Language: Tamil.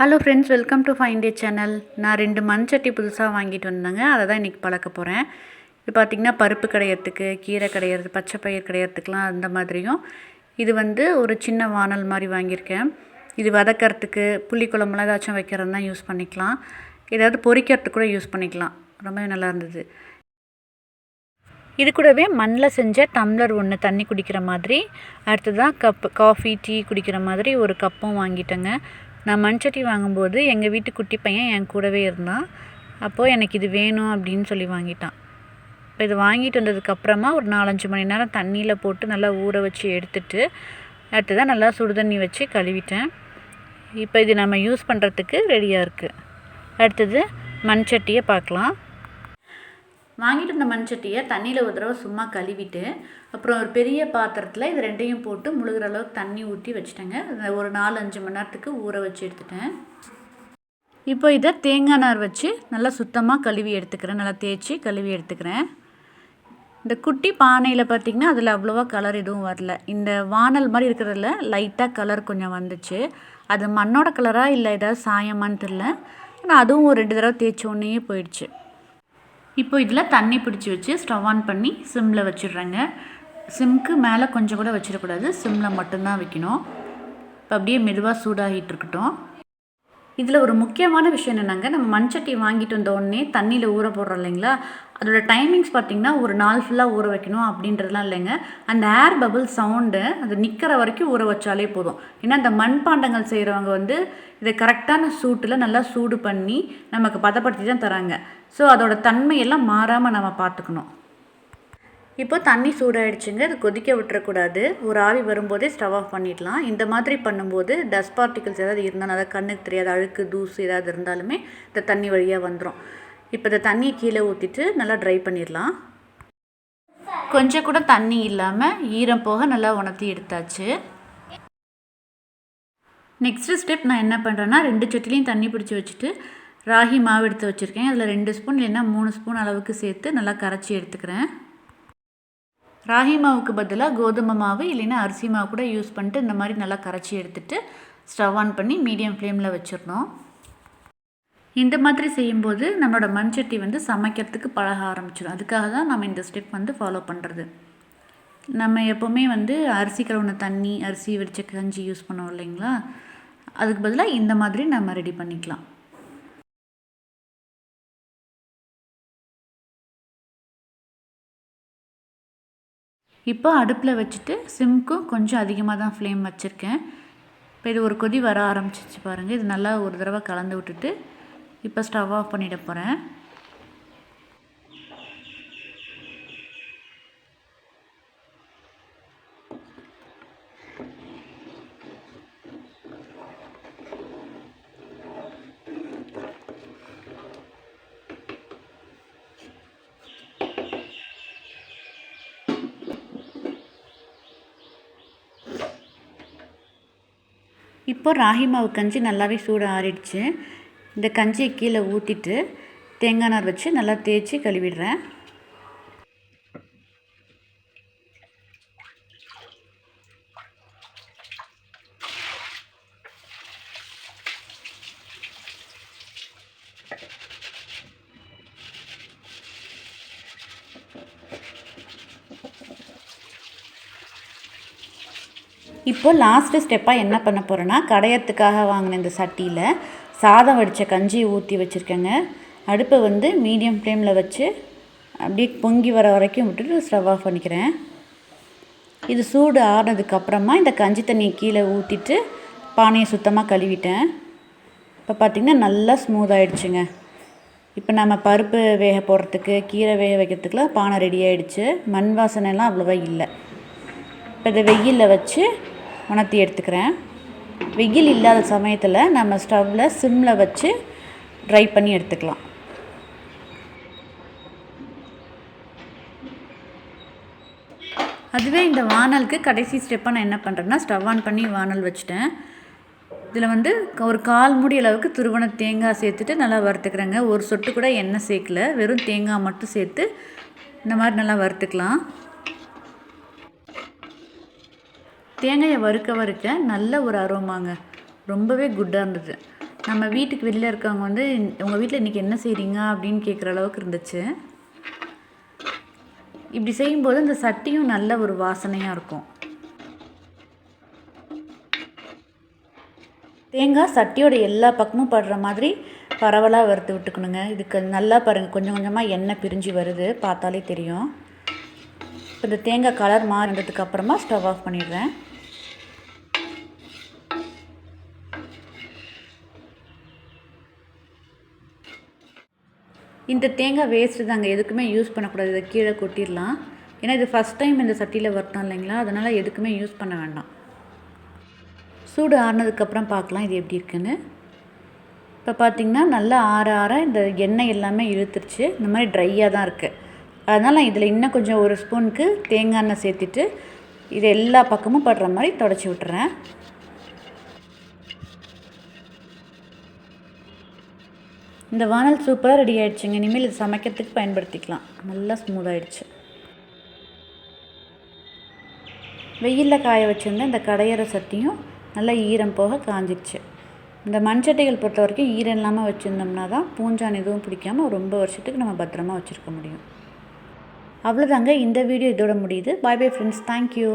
Hello friends, welcome to fine day channel. நான் 2 மண்சட்டி புதுசாக வாங்கிட்டு வந்தேங்க. அதை தான் இன்றைக்கி பழக்க போகிறேன். இது பார்த்திங்கன்னா பருப்பு கடையிறதுக்கு, கீரை கடையிறது, பச்சை பயிர் கடையிறதுக்கெலாம் அந்த மாதிரியும். இது ஒரு சின்ன வானல் மாதிரி வாங்கியிருக்கேன். இது வதக்கிறதுக்கு, புளிக்குழம்புலாம் ஏதாச்சும் வைக்கிறதுனா தான் யூஸ் பண்ணிக்கலாம். ஏதாவது பொரிக்கிறதுக்கு கூட யூஸ் பண்ணிக்கலாம். ரொம்பவே நல்லா இருந்தது. இது கூடவே மண்ணில் செஞ்ச டம்ளர் ஒன்று தண்ணி குடிக்கிற மாதிரி, அடுத்ததான் காஃபி டீ குடிக்கிற மாதிரி ஒரு கப்பும் வாங்கிட்டேங்க. நான் மண்சட்டி வாங்கும்போது எங்கள் வீட்டு குட்டி பையன் என் கூடவே இருந்தான். அப்போது எனக்கு இது வேணும் அப்படின்னு சொல்லி வாங்கிட்டான். இப்போ இது வாங்கிட்டு வந்ததுக்கப்புறமா ஒரு 4-5 மணி நேரம் தண்ணியில் போட்டு நல்லா ஊற வச்சு எடுத்துட்டு, அடுத்ததான் நல்லா சுடு தண்ணி வச்சு கழுவிட்டேன். இப்போ இது நம்ம யூஸ் பண்ணுறதுக்கு ரெடியாக இருக்குது. அடுத்தது மண்சட்டியை பார்க்கலாம். வாங்கிட்டு வந்த மண்சட்டியை தண்ணியில் ஒரு தடவை சும்மா கழுவிட்டு, அப்புறம் ஒரு பெரிய பாத்திரத்தில் இது ரெண்டையும் போட்டு முழுகிற அளவுக்கு தண்ணி ஊற்றி வச்சுட்டேங்க. ஒரு 4-5 மணி நேரத்துக்கு ஊற வச்சு எடுத்துட்டேன். இப்போ இதை தேங்காய் நார் வச்சு நல்லா சுத்தமாக கழுவி எடுத்துக்கிறேன். நல்லா தேய்ச்சி கழுவி எடுத்துக்கிறேன். இந்த குட்டி பானையில் பார்த்திங்கன்னா அதில் அவ்வளோவா கலர் எதுவும் வரல. இந்த வானல் மாதிரி இருக்கிறதுல லைட்டாக கலர் கொஞ்சம் வந்துச்சு. அது மண்ணோட கலராக இல்லை ஏதாவது சாயமான்னு தெரில. ஆனால் அதுவும் ஒரு 2 தடவை தேய்ச்சோன்னே போயிடுச்சு. இப்போ இதில் தண்ணி பிடிச்சி வச்சு ஸ்டவ் ஆன் பண்ணி சிம்மில் வச்சிடுறேங்க. சிம்க்கு மேலே கொஞ்சம் கூட வச்சிடக்கூடாது, சிம்மில் மட்டும்தான் வைக்கணும். இப்போ அப்படியே மெதுவாக சூடாகிட்டு இருக்கட்டும். இதில் ஒரு முக்கியமான விஷயம் என்னென்னாங்க, நம்ம மண்சட்டி வாங்கிட்டு வந்த உடனே தண்ணியில் ஊற போடுறோம் இல்லைங்களா, அதோடய டைமிங்ஸ் பார்த்திங்கன்னா ஒரு நாள் ஃபுல்லாக ஊற வைக்கணும் அப்படின்றதுலாம் இல்லைங்க. அந்த ஏர் பபிள் சவுண்டு அது நிற்கிற வரைக்கும் ஊற வச்சாலே போதும். ஏன்னா அந்த மண்பாண்டங்கள் செய்கிறவங்க இதை கரெக்டான சூட்டில் நல்லா சூடு பண்ணி நமக்கு பதப்படுத்தி தான் தராங்க. ஸோ அதோட தன்மையெல்லாம் மாறாமல் நம்ம பார்த்துக்கணும். இப்போ தண்ணி சூடாகிடுச்சுங்க. இது கொதிக்க விட்டுறக்கூடாது. ஒரு ஆவி வரும்போதே ஸ்டவ் ஆஃப் பண்ணிடலாம். இந்த மாதிரி பண்ணும்போது டஸ்ட் பார்ட்டிகல்ஸ் ஏதாவது இருந்தாலும், அதாவது கண்ணுக்கு தெரியாத அழுக்கு தூசு ஏதாவது இருந்தாலுமே இந்த தண்ணி வழியாக வந்துடும். இப்போ இந்த தண்ணியை கீழே ஊற்றிட்டு நல்லா ட்ரை பண்ணிடலாம். கொஞ்சம் கூட தண்ணி இல்லாமல் ஈரம் போக நல்லா உணர்த்தி எடுத்தாச்சு. நெக்ஸ்ட்டு ஸ்டெப் நான் என்ன பண்ணுறேன்னா, 2 சட்டிலையும் தண்ணி பிடிச்சி வச்சுட்டு ராகி மாவு எடுத்து வச்சுருக்கேன். அதில் 2 ஸ்பூன் இல்லைன்னா 3 ஸ்பூன் அளவுக்கு சேர்த்து நல்லா கரைச்சி எடுத்துக்கிறேன். ராகி மாவுக்கு பதிலாக கோதுமை மாவு இல்லைன்னா அரிசி மாவு கூட யூஸ் பண்ணிட்டு இந்த மாதிரி நல்லா கரைச்சி எடுத்துகிட்டு ஸ்டவ் ஆன் பண்ணி மீடியம் ஃப்ளேமில் வச்சிடணும். இந்த மாதிரி செய்யும்போது நம்மளோட மண்சட்டி சமைக்கிறதுக்கு பழக ஆரம்பிச்சிடும். அதுக்காக தான் நம்ம இந்த ஸ்டெப் ஃபாலோ பண்ணுறது. நம்ம எப்போவுமே அரிசி கழுவுன தண்ணி, அரிசி வடித்த கஞ்சி யூஸ் பண்ணுவோம் இல்லைங்களா, அதுக்கு பதிலாக இந்த மாதிரி நம்ம ரெடி பண்ணிக்கலாம். இப்போ அடுப்பில் வச்சுட்டு சிம்க்கும் கொஞ்சம் அதிகமாக தான் ஃப்ளேம் வச்சுருக்கேன். இப்போ இது ஒரு கொதி வர ஆரம்பிச்சிச்சு பாருங்கள். இது நல்லா ஒரு தடவை கலந்து விட்டுட்டு இப்போ ஸ்டவ் ஆஃப் பண்ணிட போகிறேன். இப்போ ராகி மாவு கஞ்சி நல்லாவே சூடு ஆறிடுச்சு. இந்த கஞ்சியை கீழே ஊற்றிட்டு தேங்காய் நார் வச்சு நல்லா தேய்ச்சி கழுவிடுறேன். இப்போ லாஸ்ட்டு ஸ்டெப்பாக என்ன பண்ண போகிறேன்னா, கடையத்துக்காக வாங்கின இந்த சட்டியில் சாதம் வடித்த கஞ்சி ஊற்றி வச்சுருக்கேங்க. அடுப்பை மீடியம் ஃப்ளேமில் வச்சு அப்படியே பொங்கி வர வரைக்கும் விட்டுட்டு ஸ்டவ் ஆஃப் பண்ணிக்கிறேன். இது சூடு ஆறினதுக்கப்புறமா இந்த கஞ்சி தண்ணியை கீழே ஊற்றிட்டு பானையை சுத்தமாக கழுவிட்டேன். இப்போ பார்த்திங்கன்னா நல்லா ஸ்மூத்தாகிடுச்சுங்க. இப்போ நம்ம பருப்பு வேக போடுறதுக்கு, கீரை வேக வைக்கிறதுக்குலாம் பானை ரெடி ஆகிடுச்சு. மண் வாசனைலாம் அவ்வளோவா இல்லை. இப்போ இதை வெயிலில் வச்சு உணர்த்தி எடுத்துக்கிறேன். வெயில் இல்லாத சமயத்தில் நம்ம ஸ்டவ்வில் சிம்மில் வச்சு ட்ரை பண்ணி எடுத்துக்கலாம். அதுவே இந்த வானலுக்கு கடைசி ஸ்டெப்பாக நான் என்ன பண்ணுறேன்னா, ஸ்டவ் ஆன் பண்ணி வானல் வச்சுட்டேன். இதில் ஒரு 1/4 மூடி அளவுக்கு துருவன தேங்காய் சேர்த்துட்டு நல்லா வறுத்துக்கிறேங்க. ஒரு சொட்டு கூட எண்ணெய் சேர்க்கல, வெறும் தேங்காய் மட்டும் சேர்த்து இந்த மாதிரி நல்லா வறுத்துக்கலாம். தேங்காயை வறுக்க நல்ல ஒரு அரோமாங்க, ரொம்பவே குட்டாக இருந்தது. நம்ம வீட்டுக்கு வெளியில் இருக்கவங்க வந்து உங்கள் வீட்டில் இன்றைக்கி என்ன செய்கிறீங்க அப்படின்னு கேட்குற அளவுக்கு இருந்துச்சு. இப்படி செய்யும்போது அந்த சட்டியும் நல்ல ஒரு வாசனையாக இருக்கும். தேங்காய் சட்டியோட எல்லா பக்கமும் படுற மாதிரி பரவலாக வறுத்து விட்டுக்கணுங்க. இதுக்கு நல்லா பாருங்கள், கொஞ்சம் கொஞ்சமாக எண்ணெய் பிரிஞ்சு வருது, பார்த்தாலே தெரியும். இப்போ இந்த தேங்காய் கலர் மாறினதுக்கு அப்புறமா ஸ்டவ் ஆஃப் பண்ணிடுறேன். இந்த தேங்காய் வேஸ்ட்டு தாங்க, எதுக்குமே யூஸ் பண்ணக்கூடாது. இதை கீழே கொட்டிடலாம். ஏன்னா இது ஃபஸ்ட் டைம் இந்த சட்டியில் வறுத்தோம் இல்லைங்களா, அதனால் எதுக்குமே யூஸ் பண்ண வேண்டாம். சூடு ஆறினதுக்கப்புறம் பார்க்கலாம் இது எப்படி இருக்குன்னு. இப்போ பார்த்திங்கன்னா நல்லா ஆற இந்த எண்ணெய் எல்லாமே இழுத்துருச்சு. இந்த மாதிரி ட்ரையாக தான் இருக்குது. அதனால் நான் இதில் இன்னும் கொஞ்சம் ஒரு ஸ்பூனுக்கு தேங்காய் எண்ணெய் சேர்த்துட்டு இது எல்லா பக்கமும் படுற மாதிரி தொடச்சி விட்டுறேன். இந்த வானல் சூப்பராக ரெடி ஆகிடுச்சுங்க. இனிமேல் இது சமைக்கிறதுக்கு பயன்படுத்திக்கலாம். நல்லா ஸ்மூத்தாகிடுச்சு. வெயிலில் காய வச்சுருந்த இந்த கடையிற சட்டியும் நல்லா ஈரம் போக காஞ்சிடுச்சு. இந்த மண்சட்டிகள் பொறுத்த வரைக்கும் ஈரம் இல்லாமல் வச்சுருந்தோம்னா தான் பூஞ்சான் எதுவும் பிடிக்காமல் ரொம்ப வருஷத்துக்கு நம்ம பத்திரமா வச்சுருக்க முடியும். அவ்வளோதாங்க, இந்த வீடியோ இதோட முடியுது. பாய் பாய் ஃப்ரெண்ட்ஸ், தேங்க்யூ.